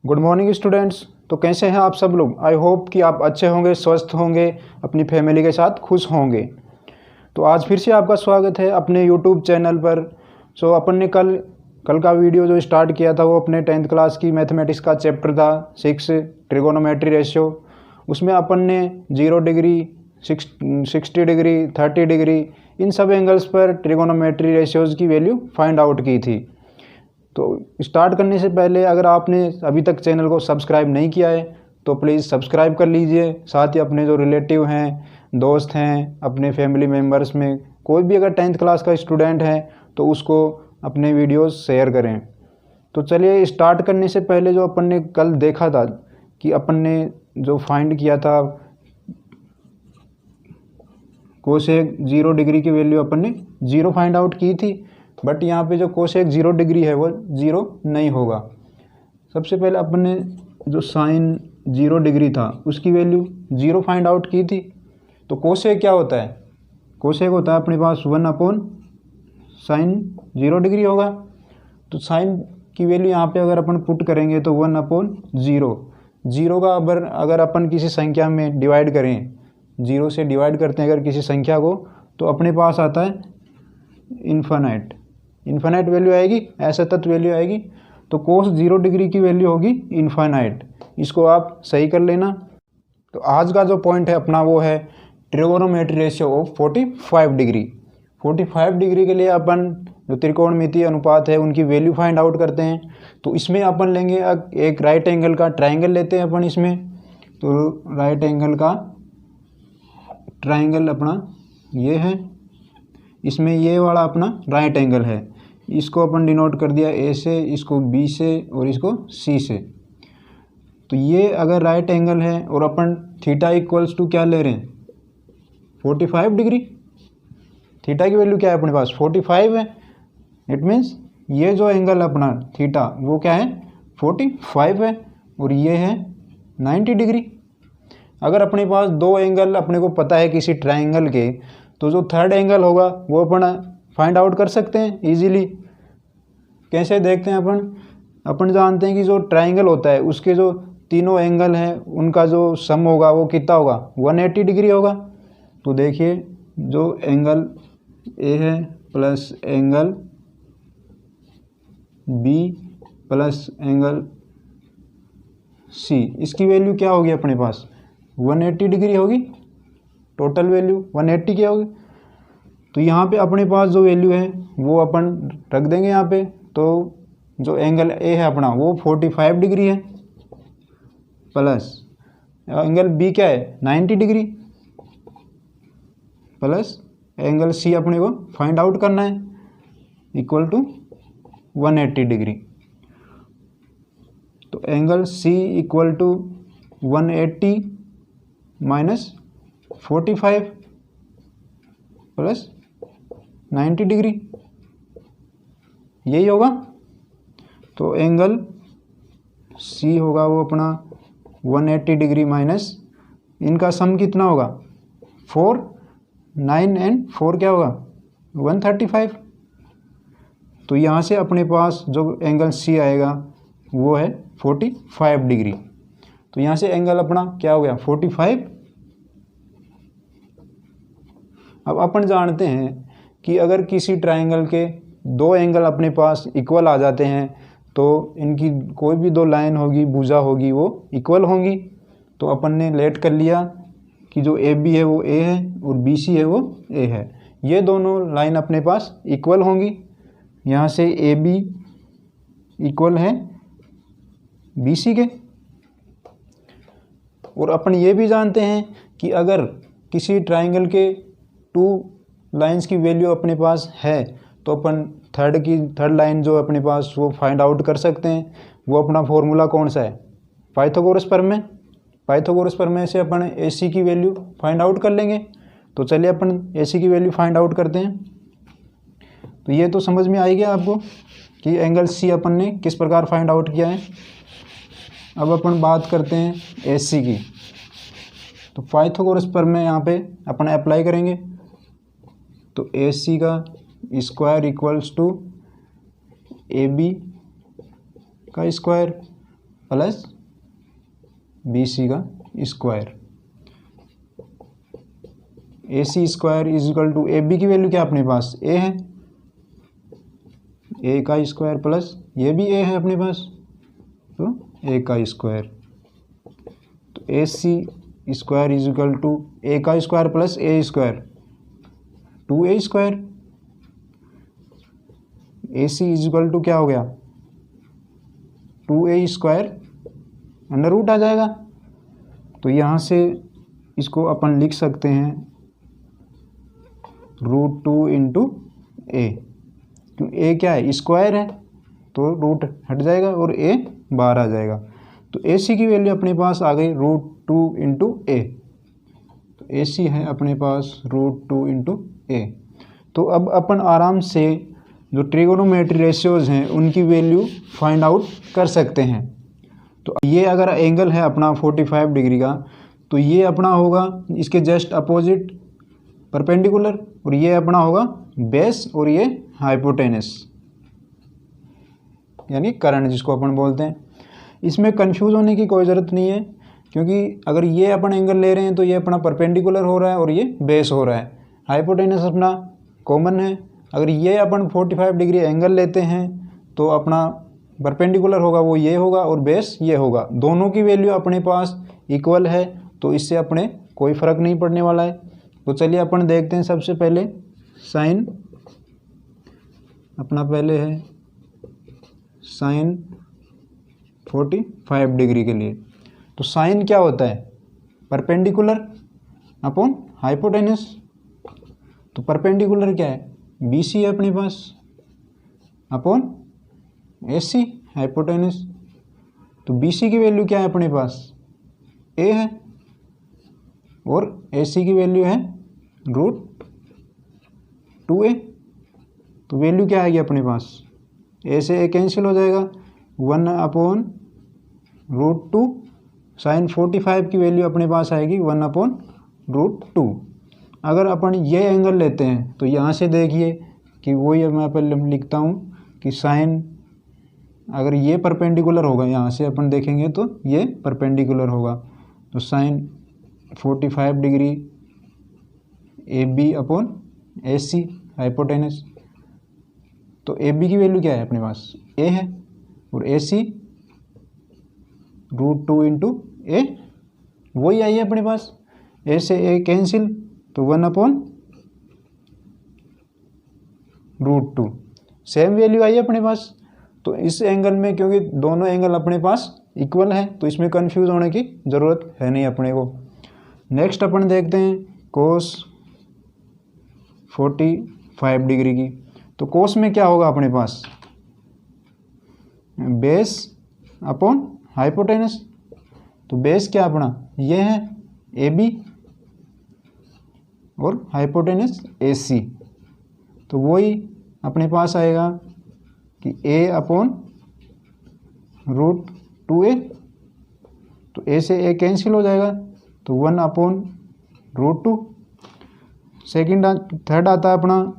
Good morning students. तो कैसे हैं आप सब लोग। आई होप कि आप अच्छे होंगे, स्वस्थ होंगे, अपनी फैमिली के साथ खुश होंगे। तो आज फिर से आपका स्वागत है अपने यूट्यूब चैनल पर। अपन ने कल का वीडियो जो स्टार्ट किया था वो अपने 10th क्लास की मैथमेटिक्स का चैप्टर था 6 ट्रिगोनोमेट्री रेशियो। उसमें अपन ने 0 डिग्री, 60 डिग्री, 30 डिग्री इन सब एंगल्स पर ट्रिगोनोमेट्री रेशियोज़ की वैल्यू फाइंड आउट की थी। तो स्टार्ट करने से पहले अगर आपने अभी तक चैनल को सब्सक्राइब नहीं किया है तो प्लीज़ सब्सक्राइब कर लीजिए। साथ ही अपने जो रिलेटिव हैं, दोस्त हैं, अपने फैमिली मेम्बर्स में कोई भी अगर 10th क्लास का स्टूडेंट है तो उसको अपने वीडियोस शेयर करें। तो चलिए स्टार्ट करने से पहले जो अपन ने कल देखा था कि अपन ने जो फाइंड किया था कोसेक 0 डिग्री की वैल्यू अपन ने 0 फाइंड आउट की थी, बट यहाँ पे जो कोसेक 0 डिग्री है वो 0 नहीं होगा। सबसे पहले अपन ने जो साइन 0 डिग्री था उसकी वैल्यू 0 फाइंड आउट की थी। तो कोसेक क्या होता है? कोसेक होता है अपने पास 1/sin 0 डिग्री होगा। तो साइन की वैल्यू यहाँ पे अगर अपन पुट करेंगे तो 1/0। 0 का अगर अपन किसी संख्या में डिवाइड करें, 0 से डिवाइड करते हैं अगर किसी संख्या को, तो अपने पास आता है इन्फानाइट वैल्यू आएगी, असतत वैल्यू आएगी। तो कोस 0 डिग्री की वैल्यू होगी इन्फानाइट। इसको आप सही कर लेना। तो आज का जो पॉइंट है अपना वो है trigonometry ratio of 45 degree. 45 degree के लिए अपन जो त्रिकोणमितीय अनुपात है उनकी वैल्यू फाइंड आउट करते हैं। तो इसमें अपन लेंगे एक राइट एंगल का ट्राइंगल लेते हैं अपन इसमें। तो राइट एंगल का ट्राइंगल अपना ये है, इसमें ये वाला अपना राइट एंगल है। इसको अपन डिनोट कर दिया ए से, इसको बी से और इसको सी से। तो ये अगर राइट एंगल है और अपन थीटा इक्वल्स टू क्या ले रहे हैं 45 डिग्री। थीटा की वैल्यू क्या है अपने पास 45 है। इट मीन्स ये जो एंगल अपना थीटा वो क्या है 45 है और ये है 90 डिग्री। अगर अपने पास दो एंगल अपने को पता है किसी ट्राइंगल के, तो जो थर्ड एंगल होगा वो अपन फाइंड आउट कर सकते हैं इजीली। कैसे देखते हैं अपन जानते हैं कि जो ट्राइंगल होता है उसके जो तीनों एंगल हैं उनका जो सम होगा वो कितना होगा 180 डिग्री होगा। तो देखिए जो एंगल ए है plus angle B plus angle C, इसकी वैल्यू क्या होगी अपने पास 180 डिग्री होगी। टोटल वैल्यू 180 क्या होगी। तो यहाँ पे अपने पास जो वैल्यू है वो अपन रख देंगे यहाँ पे। तो जो एंगल ए है अपना वो 45 डिग्री है, प्लस एंगल बी क्या है 90 डिग्री, प्लस एंगल सी अपने को फाइंड आउट करना है इक्वल टू 180 डिग्री। तो angle C equal to 180 minus 45 plus 90 degree, यही होगा। तो एंगल सी होगा वो अपना 180 डिग्री माइनस इनका सम कितना होगा 4, 9 एंड 4 क्या होगा 135। तो यहाँ से अपने पास जो एंगल सी आएगा वो है 45 डिग्री। तो यहाँ से एंगल अपना क्या हो गया 45। अब अपन जानते हैं कि अगर किसी ट्राइंगल के दो एंगल अपने पास इक्वल आ जाते हैं तो इनकी कोई भी दो लाइन होगी, भुजा होगी, वो इक्वल होंगी। तो अपन ने लेट कर लिया कि जो ए बी है वो ए है और बी सी है वो ए है। ये दोनों लाइन अपने पास इक्वल होंगी। यहाँ से ए बी इक्वल है बी सी के। और अपन ये भी जानते हैं कि अगर किसी ट्राइंगल के 2 लाइंस की वैल्यू अपने पास है तो अपन थर्ड लाइन जो अपने पास वो फाइंड आउट कर सकते हैं। वो अपना फॉर्मूला कौन सा है पाइथागोरस प्रमेय। पाइथागोरस प्रमेय से अपन ए सी की वैल्यू फाइंड आउट कर लेंगे। तो चलिए अपन ए सी की वैल्यू फाइंड आउट करते हैं। तो ये तो समझ में आ गया आपको कि एंगल सी अपन ने किस प्रकार फाइंड आउट किया है। अब अपन बात करते हैं ए सी की। तो पाइथागोरस प्रमेय यहाँ पे अपन अप्लाई करेंगे। तो ए सी का square equals to A B का स्क्वायर प्लस बी सी का square. A C square is equal to A B की वैल्यू क्या अपने पास ए है, ए का स्क्वायर प्लस ये भी ए है अपने पास, तो ए का स्क्वायर। तो A C square is equal to A का square plus A square, 2a square. A C is equal to क्या हो गया, 2a स्क्वायर अंडर रूट आ जाएगा। तो यहाँ से इसको अपन लिख सकते हैं √2 इंटू ए, क्यों ए क्या है स्क्वायर है तो रूट हट जाएगा और ए बाहर आ जाएगा। तो ए सी की वैल्यू अपने पास आ गई √2 इंटू ए। तो ए सी है अपने पास √2 इंटू ए। तो अब अपन आराम से जो ट्रिगोनोमेट्री रेशियोज हैं उनकी वैल्यू फाइंड आउट कर सकते हैं। तो ये अगर एंगल है अपना 45 डिग्री का, तो ये अपना होगा इसके जस्ट अपोजिट परपेंडिकुलर, और ये अपना होगा बेस, और ये हाइपोटेनस यानी करंट जिसको अपन बोलते हैं। इसमें कंफ्यूज होने की कोई ज़रूरत नहीं है, क्योंकि अगर ये अपन एंगल ले रहे हैं तो ये अपना परपेंडिकुलर हो रहा है और ये बेस हो रहा है। हाइपोटेनस अपना कॉमन है। अगर ये अपन 45 डिग्री एंगल लेते हैं तो अपना परपेंडिकुलर होगा वो ये होगा और बेस ये होगा। दोनों की वैल्यू अपने पास इक्वल है, तो इससे अपने कोई फ़र्क नहीं पड़ने वाला है। तो चलिए अपन देखते हैं सबसे पहले साइन, अपना पहले है साइन 45 डिग्री के लिए। तो साइन क्या होता है, परपेंडिकुलर अपॉन हाइपोटेनस। तो परपेंडिकुलर क्या है, बी सी है अपने पास अपॉन ए सी हाइपोटेनस। तो बी सी की वैल्यू क्या है अपने पास ए है, और ए सी की वैल्यू है √2a। तो वैल्यू क्या आएगी अपने पास, ए से ए कैंसिल हो जाएगा, 1 अपॉन √2। साइन 45 की वैल्यू अपने पास आएगी 1 अपॉन √2। अगर अपन ये एंगल लेते हैं तो यहाँ से देखिए कि वही मैं पहले लिखता हूँ कि साइन, अगर ये परपेंडिकुलर होगा, यहाँ से अपन देखेंगे तो ये परपेंडिकुलर होगा। तो sine 45 degree A B upon A C hypotenuse. तो ए बी की वैल्यू क्या है अपने पास ए है, और ए सी √2 इंटू ए, वही आई है अपने पास। ए से ए कैंसिल, तो 1 अपॉन √2, सेम वैल्यू आई है अपने पास। तो इस एंगल में क्योंकि दोनों एंगल अपने पास इक्वल है, तो इसमें कंफ्यूज होने की ज़रूरत है नहीं अपने को। नेक्स्ट अपन देखते हैं कोस 45 डिग्री की। तो कोस में क्या होगा अपने पास, बेस अपॉन हाइपोटेनस। तो बेस क्या अपना ये है ए बी, और हाइपोटेनस ए सी। तो वही अपने पास आएगा कि ए अपॉन √2a। तो ए से ए कैंसिल हो जाएगा, तो 1 अपॉन √2। सेकेंड थर्ड आता है अपना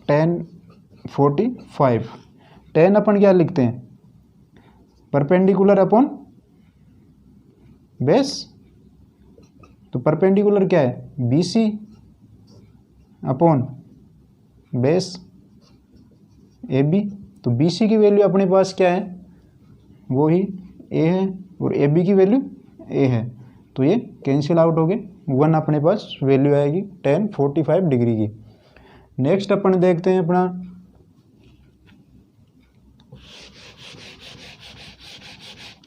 tan 45। tan अपन क्या लिखते हैं, परपेंडिकुलर अपॉन बेस। तो परपेंडिकुलर क्या है B C upon base A B. तो बी सी की वैल्यू अपने पास क्या है, वो ही ए है, और ए बी की वैल्यू ए है। तो ये कैंसिल आउट हो गए, 1 अपने पास वैल्यू आएगी tan 45 डिग्री की। नेक्स्ट अपन देखते हैं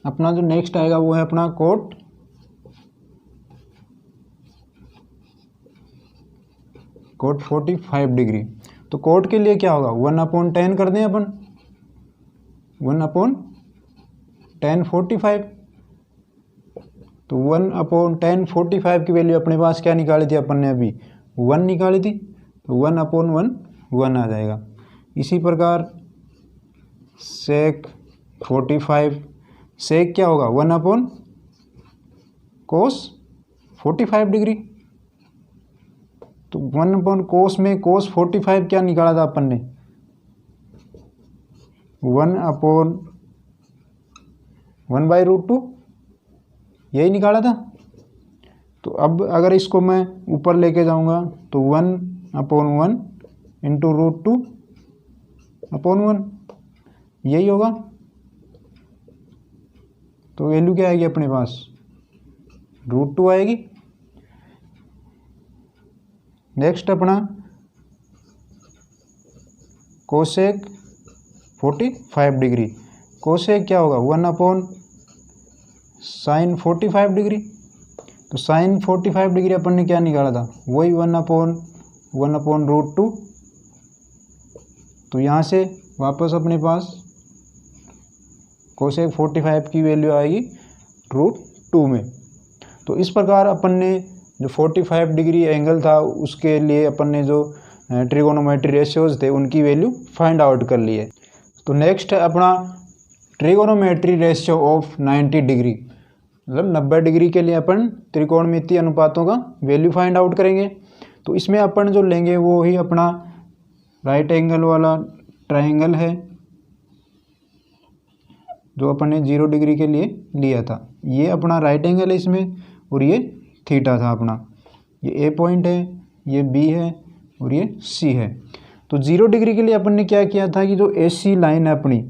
अपना जो नेक्स्ट आएगा वो है अपना कोट 45 डिग्री। तो कोट के लिए क्या होगा, 1/10 कर दें अपन, 1/10 45। तो 1/10 45 की वैल्यू अपने पास क्या निकाली थी अपन ने, अभी 1 निकाली थी। तो 1/1 1 आ जाएगा। इसी प्रकार सेक 45, सेक क्या होगा 1/cos 45 डिग्री। तो 1/cos में cos 45 क्या निकाला था अपन ने, 1/sin 1/√2 यही निकाला था। तो अब अगर इसको मैं ऊपर लेके जाऊंगा तो 1/1 इंटू √2/1 यही होगा। तो वैल्यू क्या आएगी अपने पास, √2 आएगी। नेक्स्ट अपना कोसेक 45 डिग्री। कोसेक क्या होगा, 1/sin 45 डिग्री। तो sin 45 डिग्री अपन ने क्या निकाला था, वही 1/1/√2। तो यहाँ से वापस अपने पास कोसेक 45 की वैल्यू आएगी √2 में। तो इस प्रकार अपन ने जो 45 डिग्री एंगल था उसके लिए अपन ने जो ट्रिगोनोमेट्री रेशियोज थे उनकी वैल्यू फाइंड आउट कर ली है। तो नेक्स्ट है अपना ट्रिगोनोमेट्री रेशियो ऑफ 90 डिग्री, मतलब 90 डिग्री के लिए अपन त्रिकोणमितीय अनुपातों का वैल्यू फाइंड आउट करेंगे। तो इसमें अपन जो लेंगे वो ही अपना राइट एंगल वाला ट्रायंगल है जो अपन ने 0 डिग्री के लिए लिया था। ये अपना राइट एंगल है इसमें, और ये थीटा था अपना। ये ए पॉइंट है, ये बी है और ये सी है। तो 0 डिग्री के लिए अपन ने क्या किया था कि जो ए सी लाइन है अपनी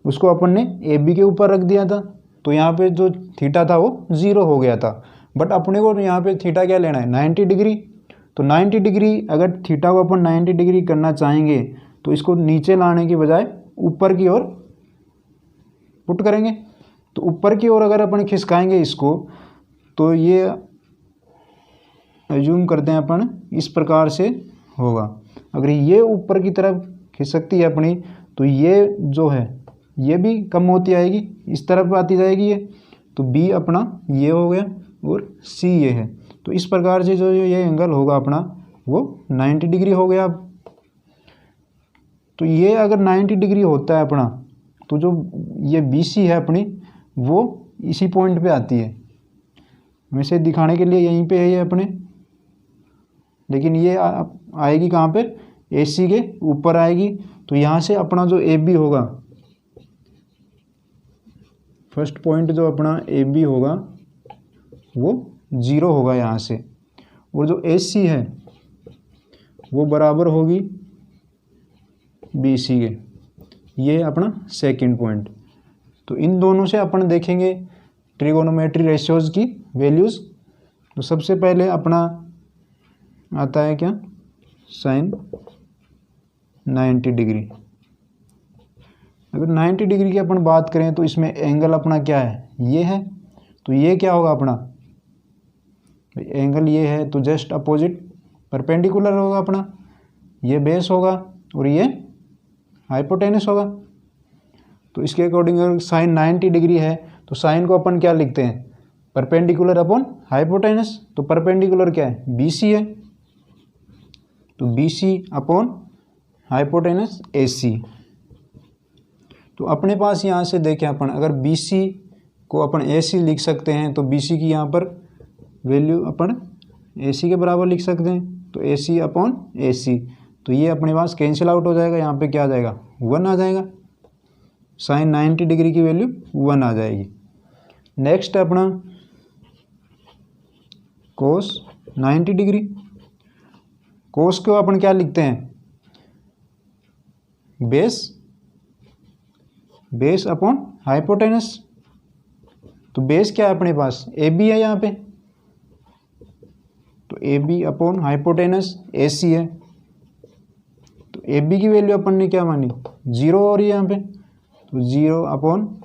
उसको अपन ने ए बी के ऊपर रख दिया था। तो यहाँ पे जो थीटा था वो 0 हो गया था। बट अपने को यहाँ पे थीटा क्या लेना है, 90 डिग्री। तो 90 डिग्री अगर थीटा को अपन 90 डिग्री करना चाहेंगे तो इसको नीचे लाने की बजाय ऊपर की ओर पुट करेंगे। तो ऊपर की ओर अगर अपन खिसकाएंगे इसको तो ये एज्यूम करते हैं अपन इस प्रकार से होगा। अगर ये ऊपर की तरफ खिसकती है अपनी तो ये जो है ये भी कम होती आएगी, इस तरफ आती जाएगी ये। तो बी अपना ये हो गया और सी ये है। तो इस प्रकार से जो ये एंगल होगा अपना वो 90 डिग्री हो गया। तो ये अगर 90 डिग्री होता है अपना तो जो ये बी सी है अपनी वो इसी पॉइंट पे आती है। वैसे दिखाने के लिए यहीं पे है ये अपने, लेकिन ये आएगी कहाँ पे, ए सी के ऊपर आएगी। तो यहाँ से अपना जो ए बी होगा, फर्स्ट पॉइंट जो अपना ए बी होगा वो 0 होगा यहाँ से, और जो ए सी है वो बराबर होगी बी सी के। ये अपना सेकंड पॉइंट। तो इन दोनों से अपन देखेंगे ट्रिगोनोमेट्री रेशियोज की वैल्यूज़। तो सबसे पहले अपना आता है क्या, साइन 90 डिग्री। अगर 90 डिग्री की अपन बात करें तो इसमें एंगल अपना क्या है, ये है। तो ये क्या होगा अपना, एंगल ये है तो जस्ट अपोजिट परपेंडिकुलर होगा अपना। ये बेस होगा और ये हाइपोटेनस होगा। तो इसके अकॉर्डिंग अगर साइन 90 डिग्री है तो साइन को अपन क्या लिखते हैं, परपेंडिकुलर अपॉन हाइपोटेनस। तो परपेंडिकुलर क्या है, बी सी है। तो B C upon hypotenuse A C. तो अपने पास यहाँ से देखें अपन, अगर बी सी को अपन ए सी लिख सकते हैं तो बी सी की यहाँ पर वैल्यू अपन ए सी के बराबर लिख सकते हैं। तो A C upon A C, तो ये अपने पास कैंसिल आउट हो जाएगा। यहाँ पे क्या आ जाएगा, 1 आ जाएगा। साइन 90 डिग्री की वैल्यू 1 आ जाएगी। नेक्स्ट अपना कोस 90 डिग्री। कोस को अपन क्या लिखते हैं, बेस अपॉन हाइपोटेनस। तो बेस क्या है अपने पास, ए बी है यहाँ पे। तो A B upon hypotenuse A C है। तो ए बी की वैल्यू अपन ने क्या मानी, 0 हो रही है यहाँ पे। तो 0 अपॉन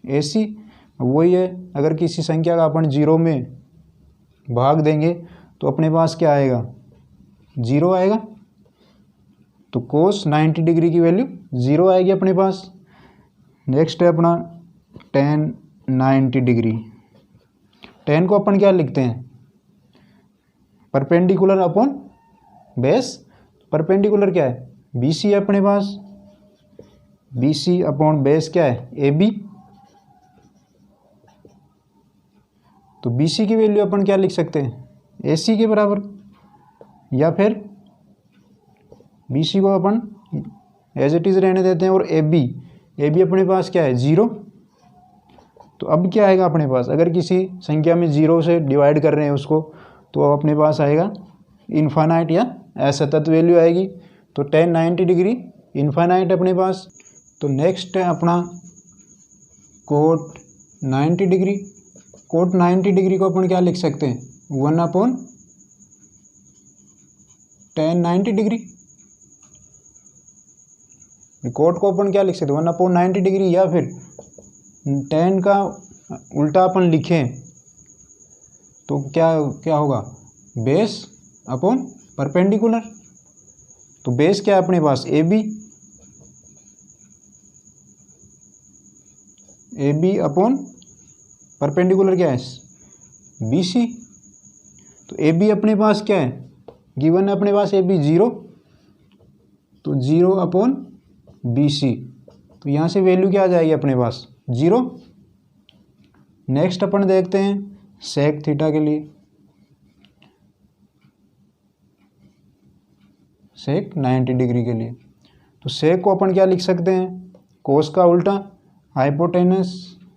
ए सी। वही है, अगर किसी संख्या का अपन 0 में भाग देंगे तो अपने पास क्या आएगा, 0 आएगा। तो कोस 90 डिग्री की वैल्यू 0 आएगी अपने पास। नेक्स्ट है अपना tan 90 डिग्री। tan को अपन क्या लिखते हैं, परपेंडिकुलर अपॉन बेस। परपेंडिकुलर क्या है, बी सी है अपने पास। बी सी अपॉन बेस क्या है, ए बी। तो बी सी की वैल्यू अपन क्या लिख सकते हैं, ए सी के बराबर। या फिर बी सी को अपन एज इट इज़ रहने देते हैं और ए बी अपने पास क्या है, 0। तो अब क्या आएगा अपने पास, अगर किसी संख्या में 0 से डिवाइड कर रहे हैं उसको, तो अब अपने पास आएगा इन्फानाइट या असतत वैल्यू आएगी। तो tan 90 डिग्री इन्फानाइट अपने पास। तो नेक्स्ट है अपना cot 90 डिग्री। cot 90 डिग्री को अपन क्या लिख सकते हैं, 1/tan 90 डिग्री। cot को अपन क्या लिख सकते हैं, 1/90 डिग्री, या फिर tan का उल्टा अपन लिखें तो क्या क्या होगा, बेस अपॉन परपेंडिकुलर। तो बेस क्या है अपने पास, ए बी अपॉन परपेंडिकुलर क्या है, BC। तो ए बी अपने पास क्या है, गिवन है अपने पास ए बी 0, तो 0/BC। तो यहाँ से वैल्यू क्या आ जाएगी अपने पास, 0। नेक्स्ट अपन देखते हैं सेक थीटा के लिए, सेक 90 डिग्री के लिए। तो सेक को अपन क्या लिख सकते हैं, कोस का उल्टा hypotenuse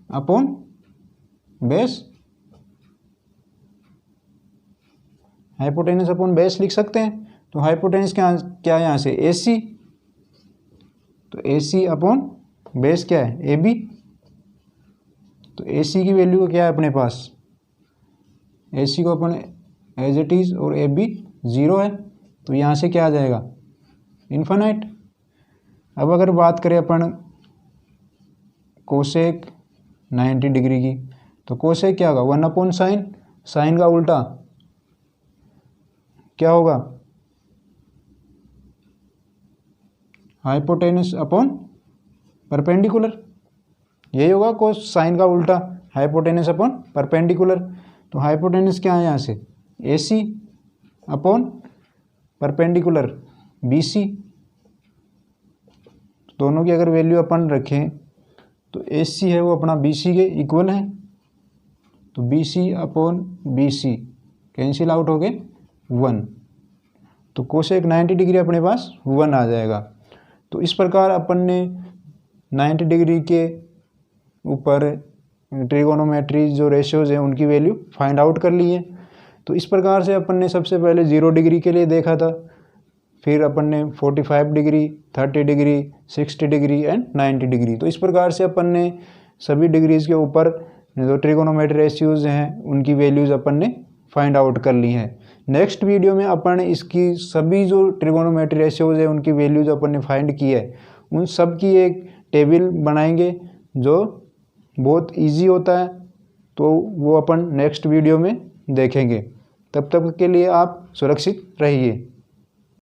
upon base, hypotenuse upon base लिख सकते हैं। तो हाइपोटेनस क्या क्या है यहाँ से, AC। तो AC अपॉन बेस क्या है, AB। तो AC की वैल्यू क्या है अपने पास, AC को अपन एज इट इज, और AB 0 है, तो यहाँ से क्या आ जाएगा, इन्फानाइट। अब अगर बात करें अपन कोसेक 90 डिग्री की, तो कोसेक क्या होगा, 1/sin, साइन का उल्टा क्या होगा, हाइपोटेनस अपॉन परपेंडिकुलर। यही होगा कोस साइन का उल्टा हाइपोटेनस अपॉन परपेंडिकुलर। तो हाइपोटेनस क्या है यहाँ से, AC अपॉन परपेंडिकुलर BC। दोनों की अगर वैल्यू अपन रखें तो AC है वो अपना BC के इक्वल है, तो BC upon BC cancel out हो गए 1। तो कोसेक 90 डिग्री अपने पास 1 आ जाएगा। तो इस प्रकार अपन ने 90 डिग्री के ऊपर ट्रिगोनोमेट्री जो रेशियोज हैं उनकी वैल्यू फाइंड आउट कर ली है। तो इस प्रकार से अपन ने सबसे पहले 0 डिग्री के लिए देखा था, फिर अपन ने 45 degree, 30 degree, 60 degree and 90 degree. तो इस प्रकार से अपन ने सभी डिग्रीज़ के ऊपर जो ट्रिगोनोमेट्री रेशियोज हैं उनकी वैल्यूज़ अपन ने फाइंड आउट कर ली हैं। नेक्स्ट वीडियो में अपन इसकी सभी जो ट्रिगोनोमेट्री रेशियोज है उनकी वैल्यूज अपन ने फाइंड की है, उन सब की एक टेबल बनाएंगे जो बहुत इजी होता है। तो वो अपन नेक्स्ट वीडियो में देखेंगे। तब तक के लिए आप सुरक्षित रहिए।